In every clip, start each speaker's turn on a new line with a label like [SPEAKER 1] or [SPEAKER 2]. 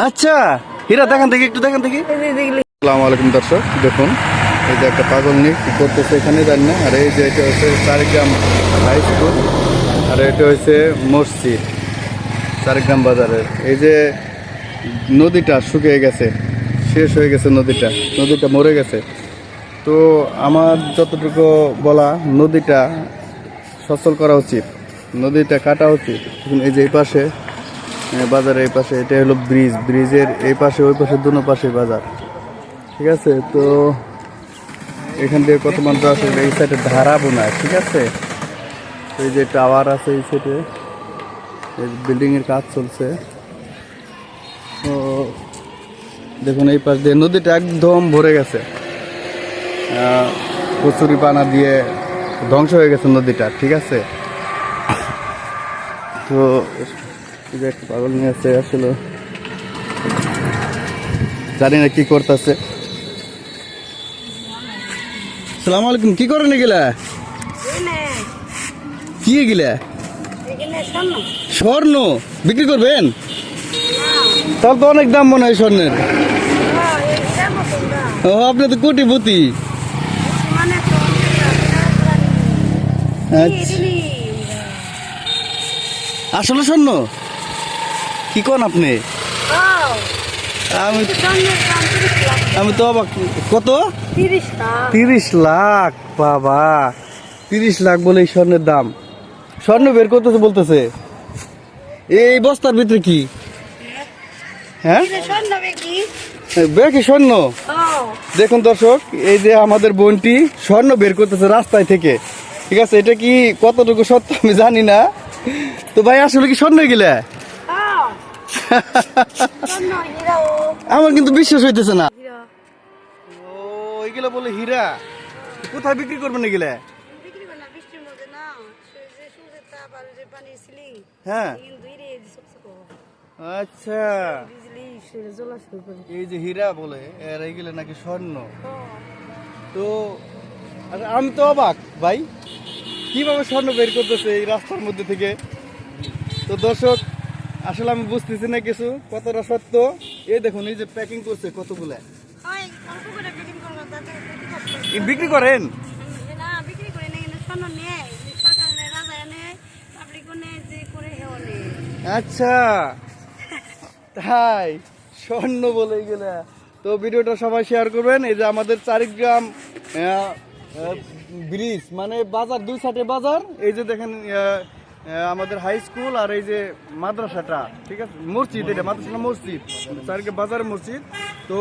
[SPEAKER 1] আচ্ছা হীরা দেখান দেখি, একটু দেখান দেখি। আসসালামু আলাইকুম দর্শক, দেখুন এই যে একটা পাগল নিয়ে কি করতেছে এখানে জানি না। আর এই যে এটা হচ্ছে চারিগ্রাম হাই স্কুল, আর এটা হচ্ছে মসজিদ চারিগ্রাম বাজারের। এই যে নদীটা শুকিয়ে গেছে, শেষ হয়ে গেছে, নদীটা মরে গেছে। তো আমার যতটুকু বলা, নদীটা সচল করা উচিত, নদীটা কাটা উচিত। এই যে এই পাশে বাজারের এই পাশে এটা হলো ব্রিজের এই পাশে ওই পাশে দুনো পাশে বাজার, ঠিক আছে। তো এখান থেকে কত মানুষ আসলে এই সাইডে ধারা বোনায়, ঠিক আছে। তো এই যে টাওয়ার আছে এই সাইডে, বিল্ডিং এর কাজ চলছে। তো দেখুন এই পাশ দিয়ে নদীটা একদম ভরে গেছে, কচুরি পানা দিয়ে ধ্বংস হয়ে গেছে নদীটা, ঠিক আছে। তো এই যে একটা পাগল নিয়ে আছে, আসলে জানি না কি করতেছে। সালাম আলাইকুম, কি করেন এগুলা? কি এগুলা? স্বর্ণ বিক্রি করবেন? তাহলে তো অনেক দাম মনে হয় স্বর্ণের। ও, আপনি তো কোটিপতি। আসলে স্বর্ণ কি কোন আপনি? আমি তো অবাক। কত? 30 লাখ। বাবা, 30 লাখ বলে এই স্বর্ণের দাম। স্বর্ণ বের করতেছে বলতেছে এই বস্তার ভিতরে কি? হ্যাঁ, বেকি স্বর্ণ। দেখুন দর্শক, এই যে আমাদের বোনটি স্বর্ণ বের করতেছে রাস্তায় থেকে, ঠিক আছে। এটা কি কতটুকু সত্য আমি জানি না। তো ভাই আসলে কি স্বর্ণ গেলে? আমার কিন্তু বিশ্বাস হইতেছে না। ও, এগুলা বলে হীরা। কোথায় বিক্রি করবেন এগুলা? হ্যাঁ, আচ্ছা, এই যে হীরা বলে এর এইগুলো নাকি স্বর্ণ। তো আচ্ছা, আমি তো অবাক ভাই, কিভাবে স্বর্ণ বের করতেছে এই রাস্তার মধ্যে থেকে। তো দর্শক, আসলে আমি বুঝতেছি না কিছু কতটা সত্য। এই দেখুন, এই যে প্যাকিং করছে কতগুলা। বিক্রি করেন? আচ্ছা, তাই স্বর্ণ বলে গেলে। তো ভিডিওটা সবাই শেয়ার করবেন। এই যে আমাদের চারিগ্রাম ব্রিজ, মানে বাজার, দুই সাইডে বাজার। এই যে দেখেন আমাদের হাই স্কুল আর এই যে মাদ্রাসাটা, ঠিক আছে, মসজিদ, এটা মাদ্রাসা মসজিদ, চারিগ্রাম বাজার মসজিদ। তো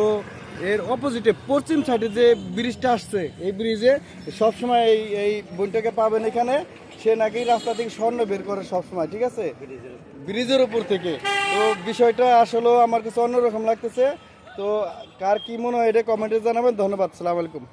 [SPEAKER 1] এর অপোজিটে পশ্চিম সাইডে যে ব্রিজটা আসছে, এই ব্রিজে সবসময় এই বইটাকে পাবেন এখানে। সে নাকি রাস্তা থেকে স্বর্ণ বের করে সবসময়, ঠিক আছে, ব্রিজের উপর থেকে। তো বিষয়টা আসলে আমার কাছে অন্যরকম লাগতেছে। তো কার কি মনে হয় এটা কমেন্টে জানাবেন। ধন্যবাদ, সালাম আলাইকুম।